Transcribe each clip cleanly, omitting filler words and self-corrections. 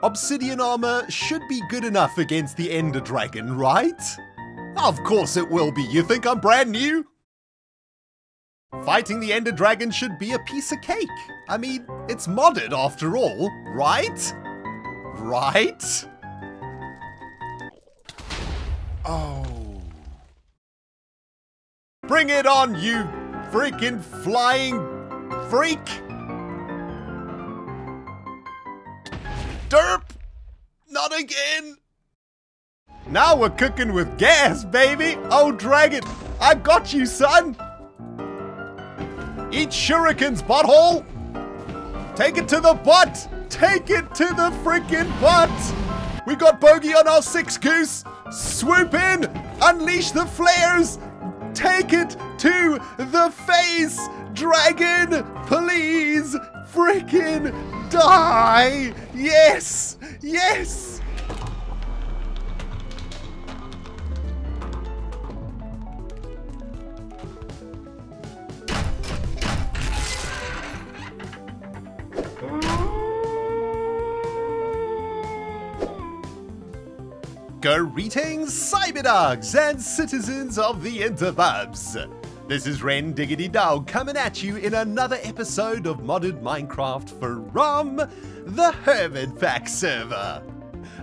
Obsidian armor should be good enough against the Ender Dragon, right? Of course it will be. You think I'm brand new? Fighting the Ender Dragon should be a piece of cake. I mean, it's modded after all, right? Right? Oh. Bring it on, you freaking flying freak! Derp! Not again! Now we're cooking with gas, baby! Oh, dragon! I got you, son! Eat shurikens, butthole! Take it to the butt! Take it to the freaking butt! We got Bogey on our 6 goose! Swoop in! Unleash the flares! Take it to the face! Dragon, please freaking die! Yes! Yes! Greetings, Cyberdogs and citizens of the Interbubs. This is Ren Diggity Dog coming at you in another episode of Modded Minecraft from the Hermit Pack server.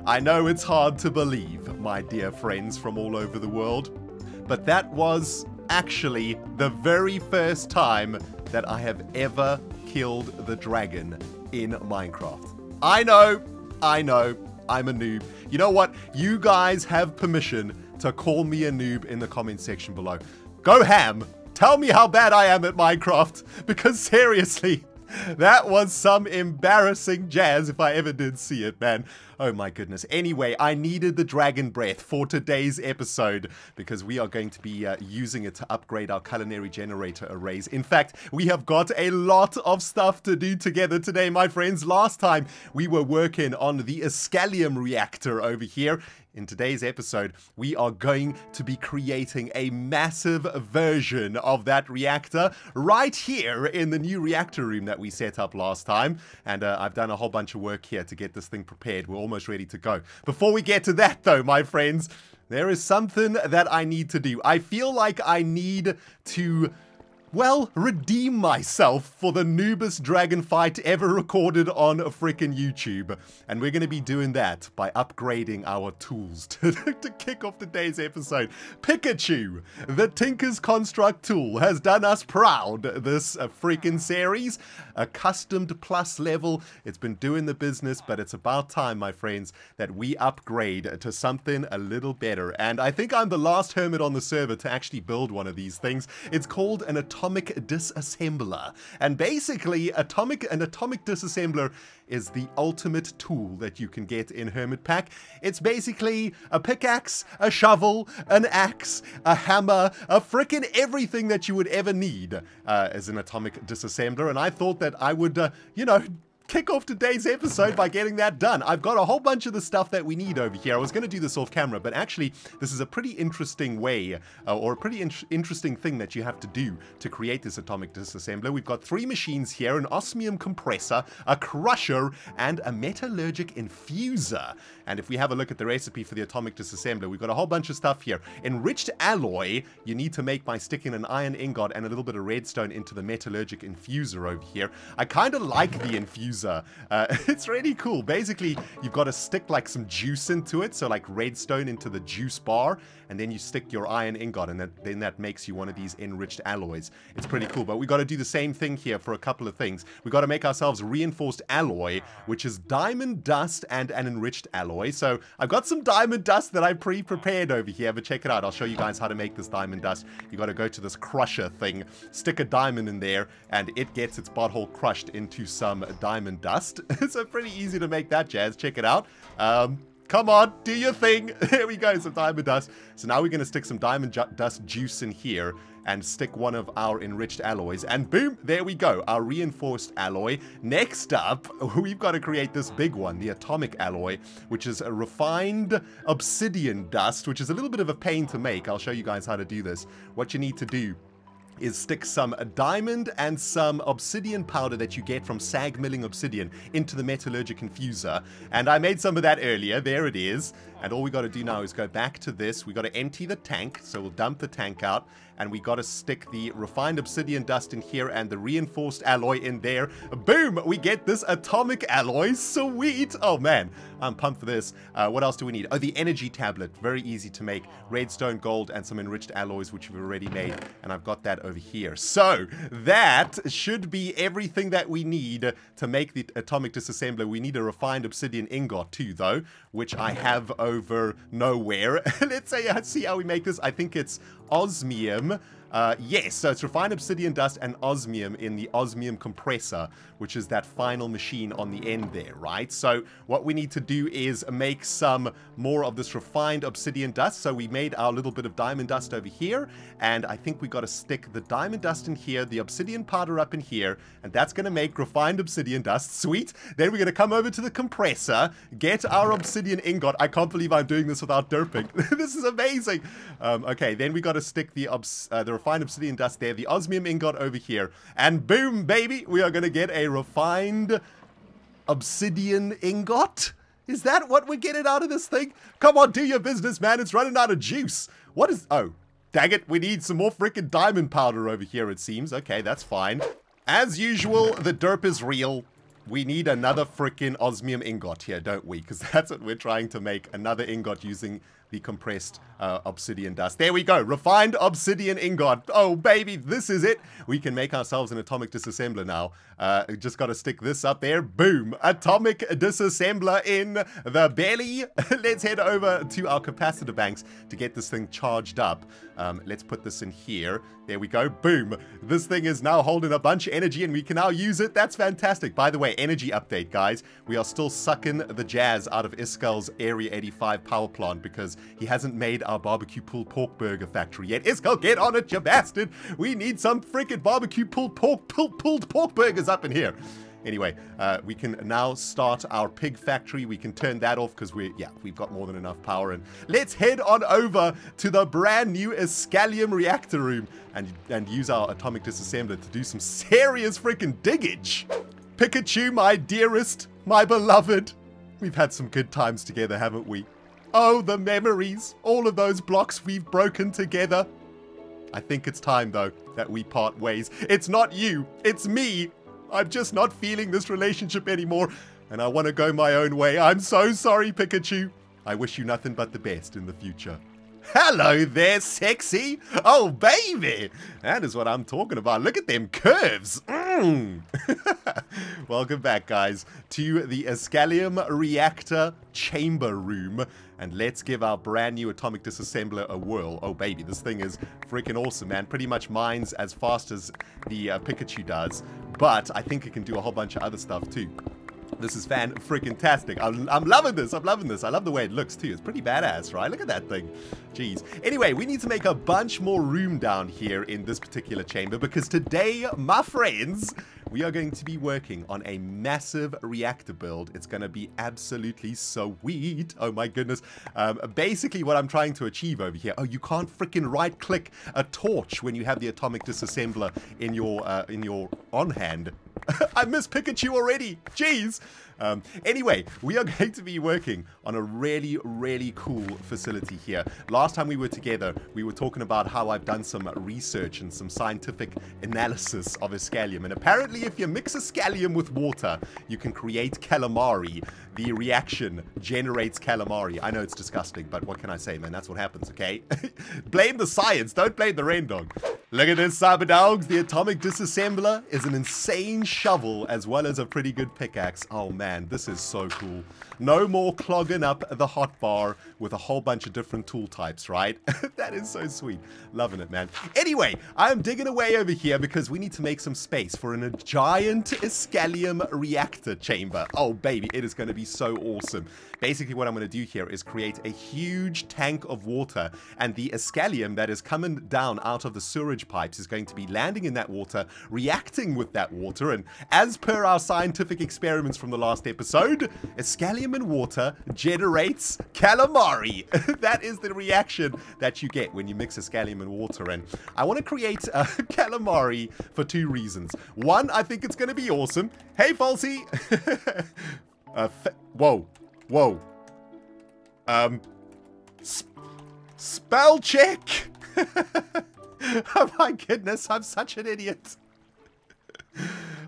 I know it's hard to believe, my dear friends from all over the world, but that was actually the very first time that I have ever killed the dragon in Minecraft. I know, I'm a noob. You know what? You guys have permission to call me a noob in the comment section below. Go ham. Tell me how bad I am at Minecraft, because seriously, that was some embarrassing jazz if I ever did see it, man. Oh my goodness. Anyway, I needed the dragon breath for today's episode because we are going to be using it to upgrade our culinary generator arrays. In fact, we have got a lot of stuff to do together today, my friends. Last time we were working on the Escalium reactor over here. In today's episode, we are going to be creating a massive version of that reactor right here in the new reactor room that we set up last time. And I've done a whole bunch of work here to get this thing prepared. We're almost ready to go. Before we get to that though, my friends, there is something that I need to do. I feel like I need to, well, redeem myself for the noobest dragon fight ever recorded on frickin' YouTube. And we're going to be doing that by upgrading our tools to kick off today's episode. Pikachu, the Tinker's Construct tool, has done us proud this freaking series. Accustomed plus level. It's been doing the business, but it's about time, my friends, that we upgrade to something a little better. And I think I'm the last hermit on the server to actually build one of these things. It's called an atomic disassembler. And basically, an atomic disassembler is the ultimate tool that you can get in Hermit Pack. It's basically a pickaxe, a shovel, an axe, a hammer, a frickin' everything that you would ever need as an atomic disassembler. And I thought that I would, you know, kick off today's episode by getting that done. I've got a whole bunch of the stuff that we need over here. I was going to do this off camera, but actually this is a pretty interesting way or a pretty interesting thing that you have to do to create this atomic disassembler. We've got 3 machines here, an osmium compressor, a crusher, and a metallurgic infuser. And if we have a look at the recipe for the atomic disassembler, we've got a whole bunch of stuff here. Enriched alloy you need to make by sticking an iron ingot and a little bit of redstone into the metallurgic infuser over here. I kind of like the infuser. It's really cool. Basically, you've got to stick like some juice into it, so like redstone into the juice bar, and then you stick your iron ingot, and then that makes you one of these enriched alloys. It's pretty cool, but we got to do the same thing here for a couple of things. We got to make ourselves reinforced alloy, which is diamond dust and an enriched alloy. So I've got some diamond dust that I pre-prepared over here, but check it out. I'll show you guys how to make this diamond dust. You got to go to this crusher thing, stick a diamond in there, and it gets its butthole crushed into some diamond dust. So pretty easy to make that jazz. Check it out. Come on, do your thing. There we go, some diamond dust. So now we're going to stick some diamond dust juice in here and stick one of our enriched alloys. And boom, there we go, our reinforced alloy. Next up, we've got to create this big one, the atomic alloy, which is a refined obsidian dust, which is a little bit of a pain to make. I'll show you guys how to do this. What you need to do is stick some diamond and some obsidian powder that you get from sag milling obsidian into the metallurgic infuser. And I made some of that earlier. There it is. And all we got to do now is go back to this. We got to empty the tank. So we'll dump the tank out. And we got to stick the refined obsidian dust in here and the reinforced alloy in there. Boom! We get this atomic alloy. Sweet! Oh, man. I'm pumped for this. What else do we need? Oh, the energy tablet. Very easy to make. Redstone, gold, and some enriched alloys, which we've already made. And I've got that over here. So, that should be everything that we need to make the atomic disassembler. We need a refined obsidian ingot too, though, which I have over nowhere. Let's see how we make this. I think it's osmium. Yes, so it's refined obsidian dust and osmium in the osmium compressor, which is that final machine on the end there, right? So what we need to do is make some more of this refined obsidian dust. So we made our little bit of diamond dust over here, and I think we got to stick the diamond dust in here, the obsidian powder up in here, and that's going to make refined obsidian dust. Sweet. Then we're going to come over to the compressor, get our obsidian ingot. I can't believe I'm doing this without derping. This is amazing. Okay, then we got to stick the refined obsidian dust there, the osmium ingot over here, and boom, baby, we are going to get a refined obsidian ingot. Is that what we're getting out of this thing? Come on, do your business, man. It's running out of juice. What is... Oh, dang it. We need some more freaking diamond powder over here, it seems. Okay, that's fine. As usual, the derp is real. We need another freaking osmium ingot here, don't we? Because that's what we're trying to make. Another ingot using the compressed obsidian dust. There we go. Refined obsidian ingot. Oh, baby, this is it. We can make ourselves an atomic disassembler now. Just got to stick this up there. Boom. Atomic disassembler in the belly. Let's head over to our capacitor banks to get this thing charged up. Let's put this in here. There we go. Boom. This thing is now holding a bunch of energy and we can now use it. That's fantastic. By the way, energy update, guys. We are still sucking the jazz out of Iskal's Area 85 power plant because he hasn't made our barbecue pulled pork burger factory yet. Iskal, get on it, you bastard. We need some freaking barbecue pulled pork burgers up in here. Anyway, we can now start our pig factory. We can turn that off because we've got more than enough power. And let's head on over to the brand new Iskalium reactor room and use our atomic disassembler to do some serious freaking diggage. Pikachu, my dearest, my beloved. We've had some good times together, haven't we? Oh, the memories. All of those blocks we've broken together. I think it's time, though, that we part ways. It's not you. It's me. I'm just not feeling this relationship anymore, and I want to go my own way. I'm so sorry, Pikachu. I wish you nothing but the best in the future. Hello there, sexy. Oh, baby. That is what I'm talking about. Look at them curves. Welcome back, guys, to the Iskalium reactor chamber room. And let's give our brand new atomic disassembler a whirl. Oh, baby, this thing is freaking awesome, man. Pretty much mines as fast as the Pikachu does. But I think it can do a whole bunch of other stuff, too. This is fan-freaking-tastic. I'm loving this. I'm loving this. I love the way it looks, too. It's pretty badass, right? Look at that thing. Jeez. Anyway, we need to make a bunch more room down here in this particular chamber because today, my friends, we are going to be working on a massive reactor build. It's going to be absolutely sweet. Oh, my goodness. Basically, what I'm trying to achieve over here... Oh, you can't freaking right-click a torch when you have the atomic disassembler in your on-hand. I miss Pikachu already. Jeez. Anyway, we are going to be working on a really, really cool facility here. Last time we were together, we were talking about how I've done some research and some scientific analysis of Iskalium. And apparently, if you mix Iskalium with water, you can create calamari. The reaction generates calamari. I know it's disgusting, but what can I say, man? That's what happens, okay? Blame the science. Don't blame the rain dog. Look at this, cyber dogs. The atomic disassembler is an insane shovel as well as a pretty good pickaxe. Oh, man, this is so cool. No more clogging up the hotbar with a whole bunch of different tool types, right? That is so sweet. Loving it, man. Anyway, I'm digging away over here because we need to make some space for a giant Iskalium reactor chamber. Oh, baby, it is going to be so awesome. Basically, what I'm going to do here is create a huge tank of water, and the Iskalium that is coming down out of the sewerage sewage pipes is going to be landing in that water, reacting with that water, and as per our scientific experiments from the last episode, Escallium in water generates calamari. That is the reaction that you get when you mix Escallium in water, and I want to create calamari for two reasons. One, I think it's going to be awesome. Hey, Falsey! Whoa. Spell check! Oh my goodness, I'm such an idiot.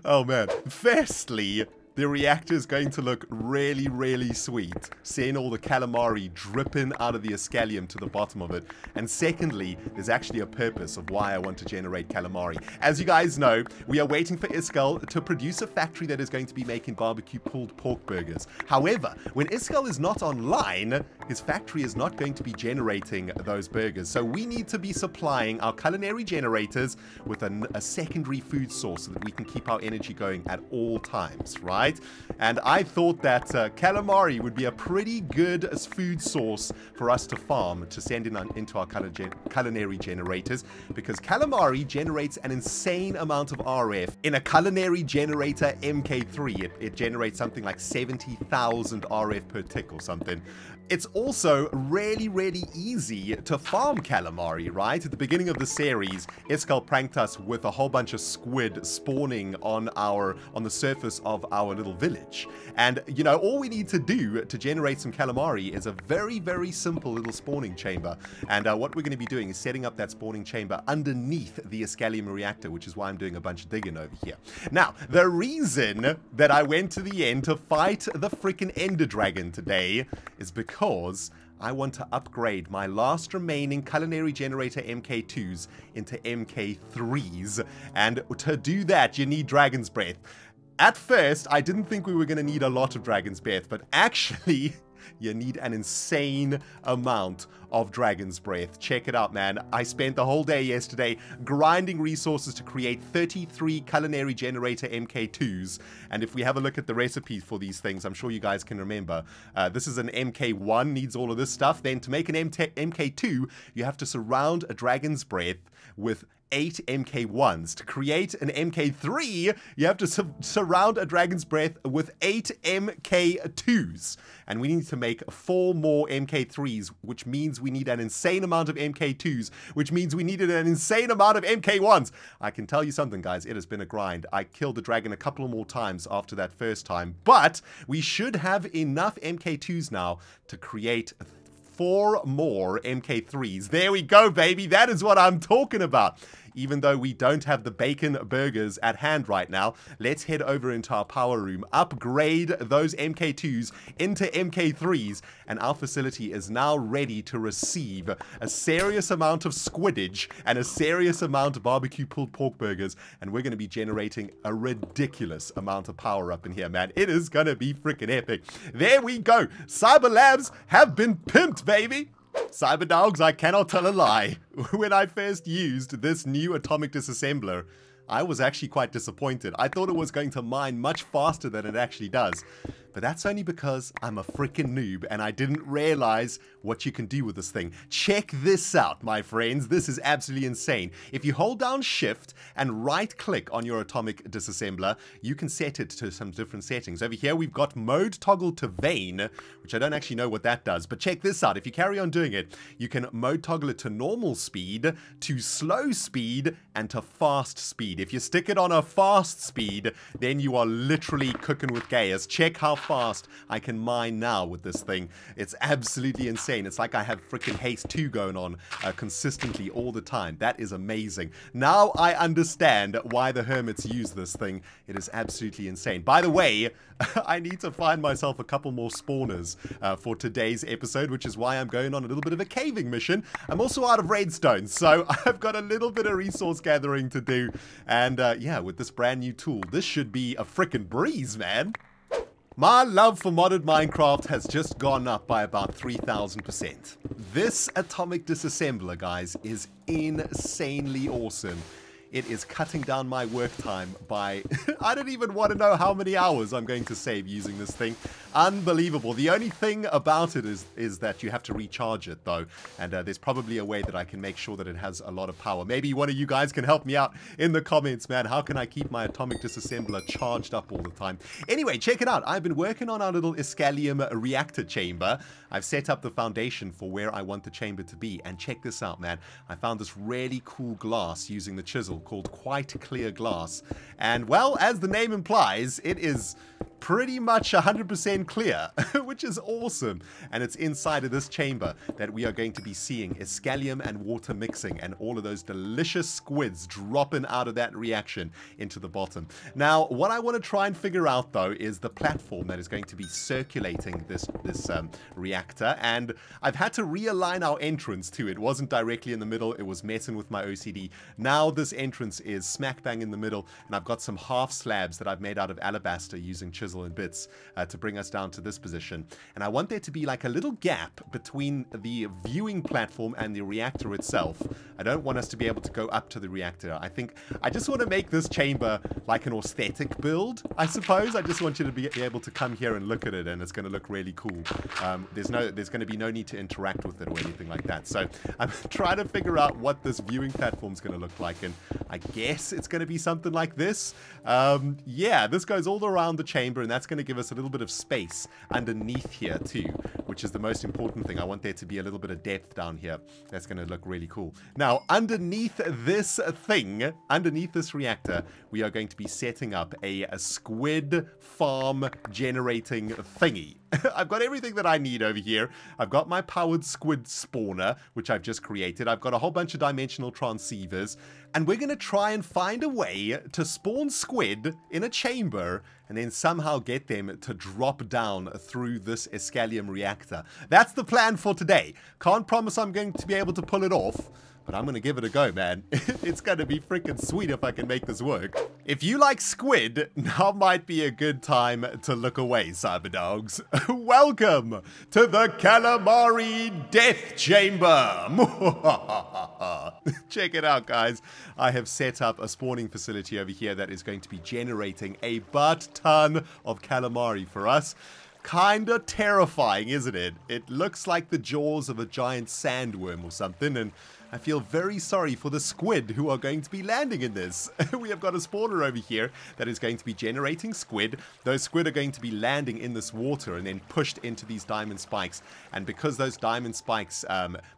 Oh man. Firstly, the reactor is going to look really, really sweet, seeing all the calamari dripping out of the Escallium to the bottom of it. And secondly, there's actually a purpose of why I want to generate calamari. As you guys know, we are waiting for Iskall to produce a factory that is going to be making barbecue pulled pork burgers. However, when Iskall is not online, his factory is not going to be generating those burgers. So we need to be supplying our culinary generators with a secondary food source so that we can keep our energy going at all times, right? And I thought that calamari would be a pretty good food source for us to farm, to send into our culinary generators, because calamari generates an insane amount of RF. In a culinary generator MK3, it generates something like 70,000 RF per tick or something. It's also really, really easy to farm calamari, right? At the beginning of the series, Iskall pranked us with a whole bunch of squid spawning on the surface of our little village. And, you know, all we need to do to generate some calamari is a very, very simple little spawning chamber. And what we're going to be doing is setting up that spawning chamber underneath the Escallium reactor, which is why I'm doing a bunch of digging over here. Now, the reason that I went to the end to fight the freaking Ender Dragon today is because I want to upgrade my last remaining culinary generator MK2s into MK3s. And to do that, you need Dragon's Breath. At first, I didn't think we were going to need a lot of Dragon's Breath, but actually, you need an insane amount of Dragon's Breath. Check it out, man. I spent the whole day yesterday grinding resources to create 33 culinary generator MK2s. And if we have a look at the recipes for these things, I'm sure you guys can remember. This is an MK1, needs all of this stuff. Then to make an MK2, you have to surround a Dragon's Breath with 8 MK1s. To create an MK3, you have to surround a Dragon's Breath with 8 MK2s. And we need to make 4 more MK3s, which means we need an insane amount of MK2s, which means we needed an insane amount of MK1s. I can tell you something, guys, it has been a grind. I killed the dragon a couple more times after that first time, but we should have enough MK2s now to create 4 more MK3s. There we go, baby. That is what I'm talking about. Even though we don't have the bacon burgers at hand right now, let's head over into our power room, upgrade those MK2s into MK3s, and our facility is now ready to receive a serious amount of squiddage and a serious amount of barbecue pulled pork burgers, and we're going to be generating a ridiculous amount of power up in here, man. It is going to be freaking epic. There we go. Cyber Labs have been pimped, baby. Cyber Dogs, I cannot tell a lie. When I first used this new atomic disassembler, I was actually quite disappointed. I thought it was going to mine much faster than it actually does. But that's only because I'm a freaking noob and I didn't realize what you can do with this thing. Check this out, my friends. This is absolutely insane. If you hold down Shift and right-click on your atomic disassembler, you can set it to some different settings. Over here, we've got mode toggle to vein, which I don't actually know what that does. But check this out. If you carry on doing it, you can mode toggle it to normal speed, to slow speed, and to fast speed. If you stick it on a fast speed, then you are literally cooking with gas. Check how fast I can mine now with this thing. It's absolutely insane. It's like I have freaking Haste 2 going on consistently all the time. That is amazing. Now I understand why the hermits use this thing. It is absolutely insane. By the way, I need to find myself a couple more spawners for today's episode, which is why I'm going on a little bit of a caving mission. I'm also out of redstone, so I've got a little bit of resource gathering to do. And yeah, with this brand new tool, this should be a freaking breeze, man. My love for modded Minecraft has just gone up by about 3,000%. This atomic disassembler, guys, is insanely awesome. it is cutting down my work time by, I don't even want to know how many hours I'm going to save using this thing. Unbelievable. The only thing about it is that you have to recharge it, though. And there's probably a way that I can make sure that it has a lot of power. Maybe one of you guys can help me out in the comments, man. How can I keep my atomic disassembler charged up all the time? Anyway, check it out. I've been working on our little Iskalium reactor chamber. I've set up the foundation for where I want the chamber to be. And check this out, man. I found this really cool glass using the chisel called Quite Clear Glass. And, well, as the name implies, it is pretty much 100% clear, which is awesome. And it's inside of this chamber that we are going to be seeing Iskalium and water mixing and all of those delicious squids dropping out of that reaction into the bottom. Now, what I want to try and figure out, though, is the platform that is going to be circulating this reactor. And I've had to realign our entrance too. It wasn't directly in the middle. It was messing with my OCD. Now this entrance is smack bang in the middle, and I've got some half slabs that I've made out of alabaster using chisel and bits to bring us down to this position. And I want there to be like a little gap between the viewing platform and the reactor itself. I don't want us to be able to go up to the reactor. I just want to make this chamber like an aesthetic build, I suppose. I just want you to be able to come here and look at it, and it's going to look really cool. There's going to be no need to interact with it or anything like that. So I'm trying to figure out what this viewing platform is going to look like, and I guess it's going to be something like this. Yeah, this goes all around the chamber, and that's going to give us a little bit of space underneath here too, which is the most important thing. I want there to be a little bit of depth down here. That's going to look really cool. Now, underneath this thing, underneath this reactor, we are going to be setting up a squid farm generating thingy. I've got everything that I need over here. I've got my powered squid spawner, which I've just created. I've got a whole bunch of dimensional transceivers, and we're going to try and find a way to spawn squid in a chamber and then somehow get them to drop down through this Iskalium reactor. That's the plan for today. Can't promise I'm going to be able to pull it off, but I'm going to give it a go, man. It's going to be freaking sweet if I can make this work. If you like squid, now might be a good time to look away, Cyberdogs. Welcome to the Calamari Death Chamber. Check it out, guys. I have set up a spawning facility over here that is going to be generating a butt ton of calamari for us. Kinda terrifying, isn't it? It looks like the jaws of a giant sandworm or something, and I feel very sorry for the squid who are going to be landing in this. We have got a spawner over here that is going to be generating squid. Those squid are going to be landing in this water and then pushed into these diamond spikes. And because those diamond spikes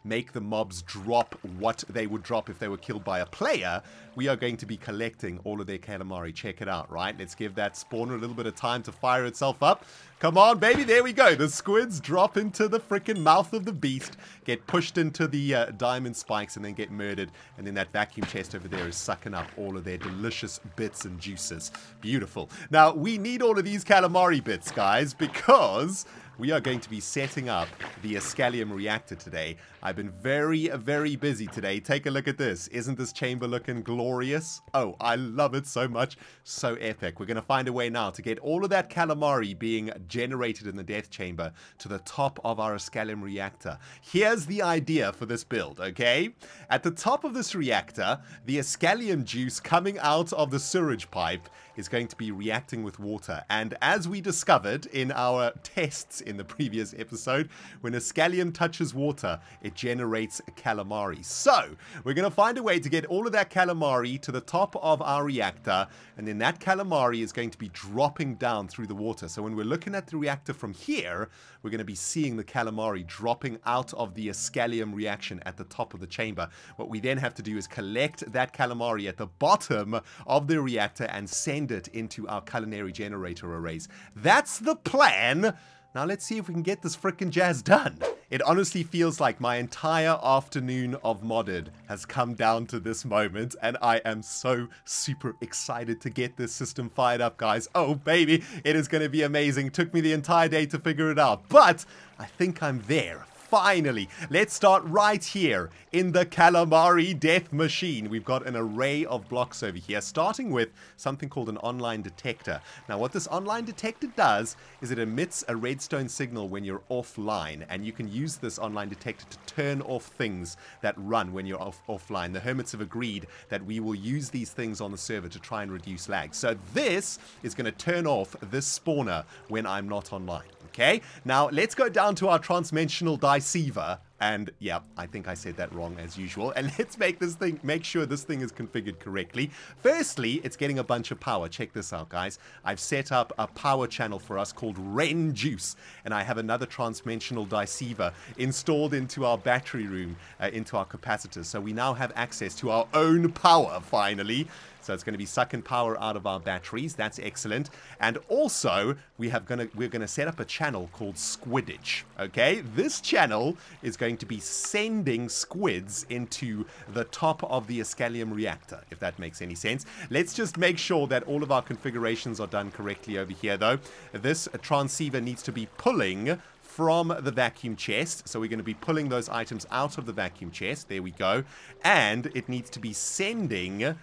make the mobs drop what they would drop if they were killed by a player, we are going to be collecting all of their calamari. Check it out, right? Let's give that spawner a little bit of time to fire itself up. Come on, baby. There we go. The squids drop into the freaking mouth of the beast, get pushed into the diamond spikes, and then get murdered. And then that vacuum chest over there is sucking up all of their delicious bits and juices. Beautiful. Now, we need all of these calamari bits, guys, because we are going to be setting up the Iskalium reactor today. I've been very, very busy today. Take a look at this. Isn't this chamber looking glorious? Oh, I love it so much. So epic. We're going to find a way now to get all of that calamari being generated in the death chamber to the top of our Iskalium reactor. Here's the idea for this build, okay? At the top of this reactor, the Iskalium juice coming out of the sewage pipe is going to be reacting with water. And as we discovered in our tests in the previous episode, when Iskalium touches water, it generates calamari. So, we're going to find a way to get all of that calamari to the top of our reactor, and then that calamari is going to be dropping down through the water. So when we're looking at the reactor from here, we're going to be seeing the calamari dropping out of the Iskalium reaction at the top of the chamber. What we then have to do is collect that calamari at the bottom of the reactor and send it into our culinary generator arrays. That's the plan. Now let's see if we can get this frickin' jazz done. It honestly feels like my entire afternoon of modded has come down to this moment, and I am so super excited to get this system fired up, guys. Oh baby, it is going to be amazing. Took me the entire day to figure it out, but I think I'm there. finally. Let's start right here in the Calamari Death Machine. We've got an array of blocks over here, starting with something called an online detector. Now, what this online detector does is it emits a redstone signal when you're offline, and you can use this online detector to turn off things that run when you're offline. The hermits have agreed that we will use these things on the server to try and reduce lag. So this is going to turn off this spawner when I'm not online. Okay, now let's go down to our transdimensional deceiver. And yeah, I think I said that wrong as usual. And let's make sure this thing is configured correctly. Firstly, it's getting a bunch of power. Check this out, guys. I've set up a power channel for us called Ren Juice. And I have another transdimensional deceiver installed into our battery room, into our capacitors. So we now have access to our own power, finally. So it's going to be sucking power out of our batteries. That's excellent. And also, we're going to set up a channel called Squiddage. Okay, this channel is going to be sending squids into the top of the Escalium reactor, if that makes any sense. Let's just make sure that all of our configurations are done correctly over here, though. This transceiver needs to be pulling from the vacuum chest. So we're going to be pulling those items out of the vacuum chest. There we go. And it needs to be sending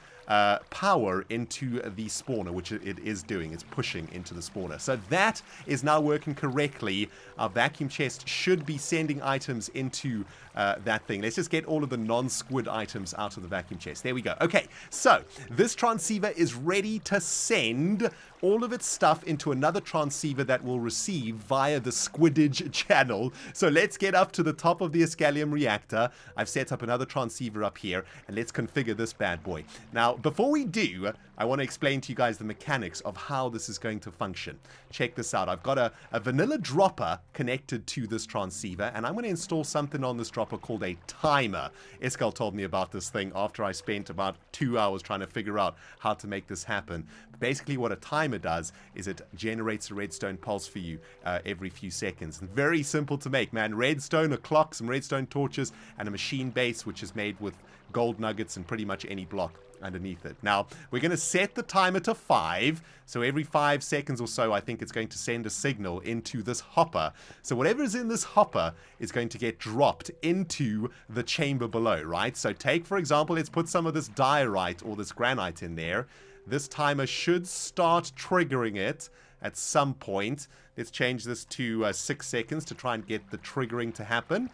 power into the spawner, which it is doing. It's pushing into the spawner. So that is now working correctly. Our vacuum chest should be sending items into that thing. Let's just get all of the non-squid items out of the vacuum chest. There we go. Okay, so this transceiver is ready to send all of its stuff into another transceiver that will receive via the Squiddage channel. So let's get up to the top of the Escalium reactor. I've set up another transceiver up here, and let's configure this bad boy. Now, before we do, I want to explain to you guys the mechanics of how this is going to function. Check this out. I've got a vanilla dropper connected to this transceiver, and I'm going to install something on this dropper called a timer. Escal told me about this thing after I spent about 2 hours trying to figure out how to make this happen. Basically, what a timer does is it generates a redstone pulse for you every few seconds. Very simple to make, man. Redstone, a clock, some redstone torches, and a machine base, which is made with gold nuggets and pretty much any block underneath it. Now, we're going to set the timer to 5. So every 5 seconds or so, I think it's going to send a signal into this hopper. So whatever is in this hopper is going to get dropped into the chamber below, right? So take, for example, let's put some of this diorite or this granite in there. This timer should start triggering it at some point. Let's change this to 6 seconds to try and get the triggering to happen.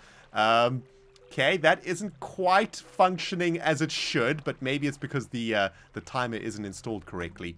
Okay, that isn't quite functioning as it should, but maybe it's because the timer isn't installed correctly.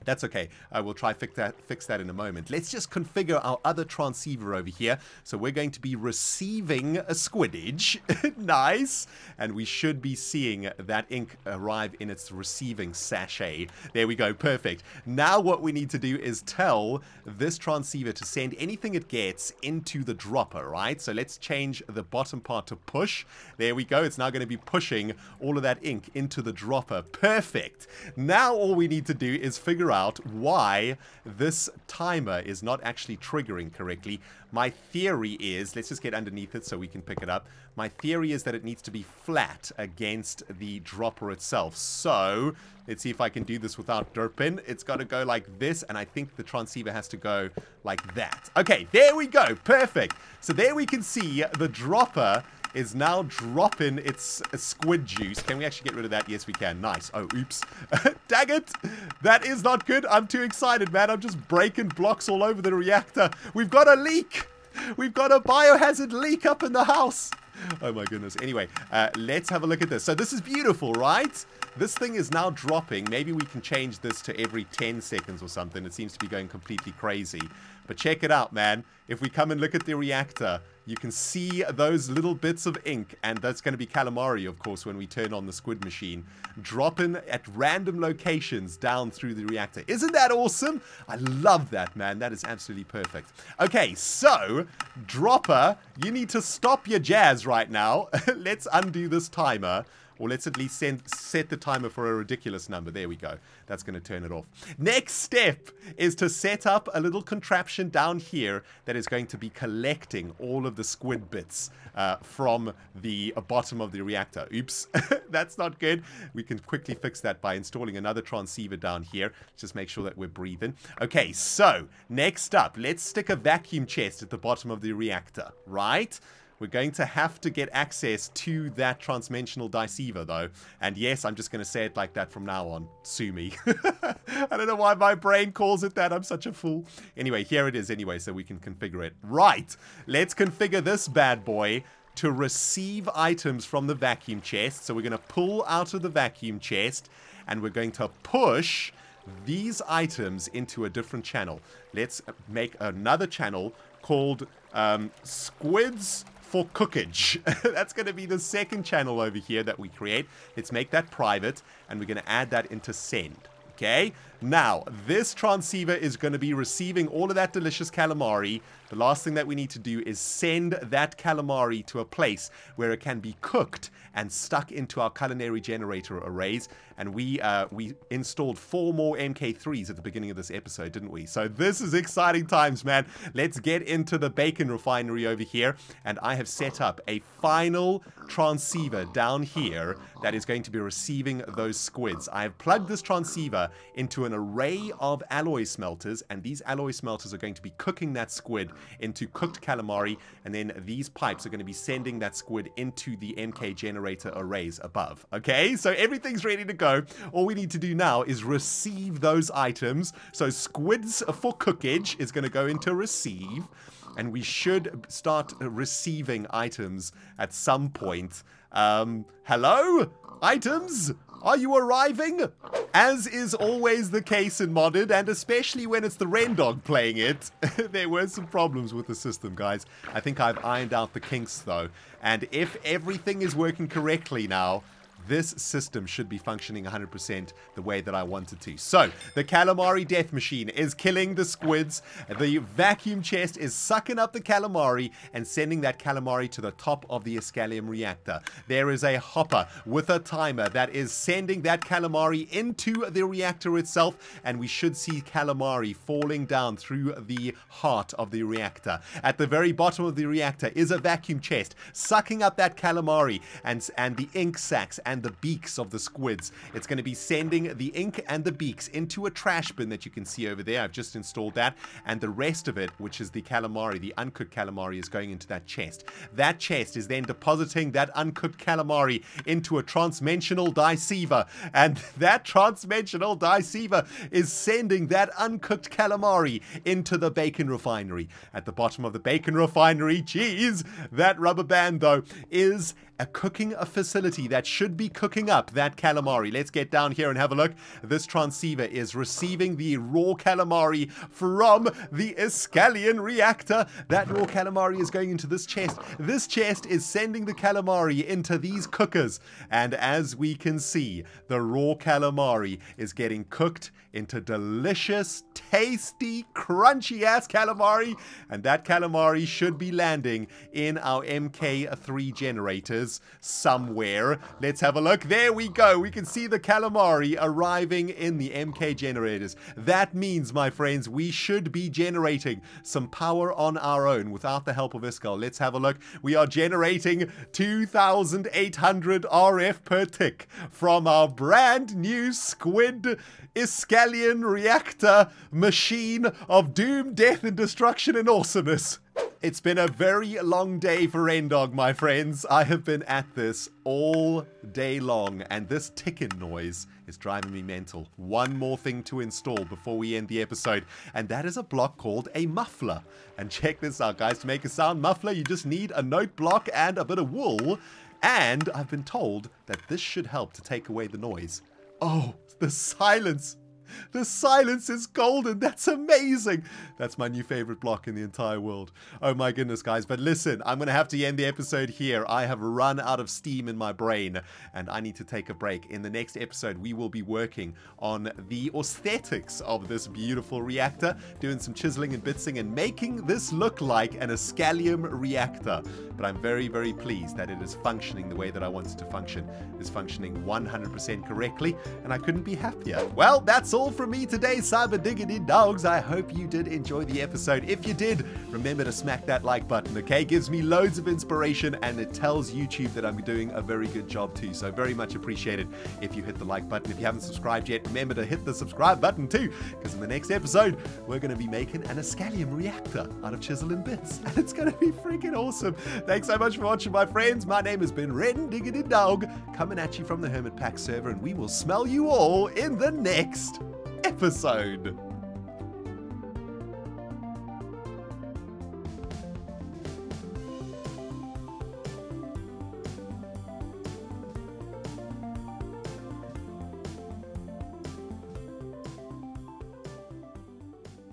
That's okay. We'll try fix that in a moment. Let's just configure our other transceiver over here. So we're going to be receiving a Squiddage. Nice. And we should be seeing that ink arrive in its receiving sachet. There we go. Perfect. Now what we need to do is tell this transceiver to send anything it gets into the dropper, right? So let's change the bottom part to push. There we go. It's now going to be pushing all of that ink into the dropper. Perfect. Now all we need to do is figure out why this timer is not actually triggering correctly. My theory is, let's just get underneath it so we can pick it up. My theory is that it needs to be flat against the dropper itself. So let's see if I can do this without derping. It's got to go like this, and I think the transceiver has to go like that. Okay, there we go. Perfect. So there we can see the dropper is now dropping its squid juice. Can we actually get rid of that? Yes, we can. Nice. Oh, oops. Dang it. That is not good. I'm too excited, man. I'm just breaking blocks all over the reactor. We've got a leak. We've got a biohazard leak up in the house. Oh, my goodness. Anyway, let's have a look at this. So this is beautiful, right? This thing is now dropping. Maybe we can change this to every 10 seconds or something. It seems to be going completely crazy. But check it out, man. If we come and look at the reactor, you can see those little bits of ink, and that's going to be calamari, of course, when we turn on the squid machine, dropping at random locations down through the reactor. Isn't that awesome? I love that, man. That is absolutely perfect. Okay, so, dropper, you need to stop your jazz right now. Let's undo this timer. Or let's at least set the timer for a ridiculous number. There we go. That's going to turn it off. Next step is to set up a little contraption down here that is going to be collecting all of the squid bits from the bottom of the reactor. Oops, that's not good. We can quickly fix that by installing another transceiver down here. Just make sure that we're breathing. Okay, so next up, let's stick a vacuum chest at the bottom of the reactor, right? We're going to have to get access to that transdimensional deceiver, though. And yes, I'm just going to say it like that from now on. Sue me. I don't know why my brain calls it that. I'm such a fool. Anyway, here it is anyway, so we can configure it. Right. Let's configure this bad boy to receive items from the vacuum chest. So we're going to pull out of the vacuum chest, and we're going to push these items into a different channel. Let's make another channel called Squids for Cookage. That's going to be the second channel over here that we create. Let's make that private, and we're going to add that into send. Okay, now this transceiver is going to be receiving all of that delicious calamari. The last thing that we need to do is send that calamari to a place where it can be cooked and stuck into our culinary generator arrays. And we installed 4 more MK3s at the beginning of this episode, didn't we? So this is exciting times, man. Let's get into the bacon refinery over here. And I have set up a final transceiver down here that is going to be receiving those squids. I have plugged this transceiver into an array of alloy smelters, and these alloy smelters are going to be cooking that squid into cooked calamari, and then these pipes are going to be sending that squid into the MK generator arrays above. Okay, so everything's ready to go. All we need to do now is receive those items. So squids for cookage is going to go into receive, and we should start receiving items at some point. Hello? Items? Are you arriving? As is always the case in Modded, and especially when it's the Rendog playing it, there were some problems with the system, guys. I think I've ironed out the kinks, though. And if everything is working correctly now, this system should be functioning 100% the way that I want it to. So, the calamari death machine is killing the squids. The vacuum chest is sucking up the calamari and sending that calamari to the top of the Escalium reactor. There is a hopper with a timer that is sending that calamari into the reactor itself, and we should see calamari falling down through the heart of the reactor. At the very bottom of the reactor is a vacuum chest sucking up that calamari and the ink sacs and the beaks of the squids. It's going to be sending the ink and the beaks into a trash bin that you can see over there. I've just installed that, and the rest of it, which is the calamari, the uncooked calamari, is going into that chest. That chest is then depositing that uncooked calamari into a transdimensional deceiver, and that transdimensional deceiver is sending that uncooked calamari into the bacon refinery. At the bottom of the bacon refinery, geez, that rubber band though is a cooking facility that should be cooking up that calamari. Let's get down here and have a look. This transceiver is receiving the raw calamari from the Escalion reactor. That raw calamari is going into this chest. This chest is sending the calamari into these cookers. And as we can see, the raw calamari is getting cooked into delicious, tasty, crunchy-ass calamari. And that calamari should be landing in our MK3 generators somewhere. Let's have a look. There we go. We can see the calamari arriving in the MK generators. That means, my friends, we should be generating some power on our own without the help of Iskall. Let's have a look. We are generating 2,800 RF per tick from our brand new squid Escalion reactor machine of doom, death, and destruction and awesomeness. It's been a very long day for Rendog, my friends. I have been at this all day long, and this ticking noise is driving me mental. One more thing to install before we end the episode, and that is a block called a muffler. And check this out, guys. To make a sound muffler, you just need a note block and a bit of wool, and I've been told that this should help to take away the noise. Oh, the silence. The silence is golden. That's amazing. That's my new favorite block in the entire world. Oh my goodness, guys. But listen, I'm going to have to end the episode here. I have run out of steam in my brain, and I need to take a break. In the next episode, we will be working on the aesthetics of this beautiful reactor, doing some chiseling and bitsing and making this look like an Escalium reactor. But I'm very, very pleased that it is functioning the way that I want it to function. It's functioning 100% correctly, and I couldn't be happier. Well, that's all all from me today, Cyber Diggity Dogs. I hope you did enjoy the episode. If you did, remember to smack that like button, okay? It gives me loads of inspiration and it tells YouTube that I'm doing a very good job too. So very much appreciated if you hit the like button. If you haven't subscribed yet, remember to hit the subscribe button too, because in the next episode, we're going to be making an Ascalium reactor out of chisel and bits. And it's going to be freaking awesome. Thanks so much for watching, my friends. My name has been Ren Diggity Dog, coming at you from the Hermit Pack server, and we will smell you all in the next episode.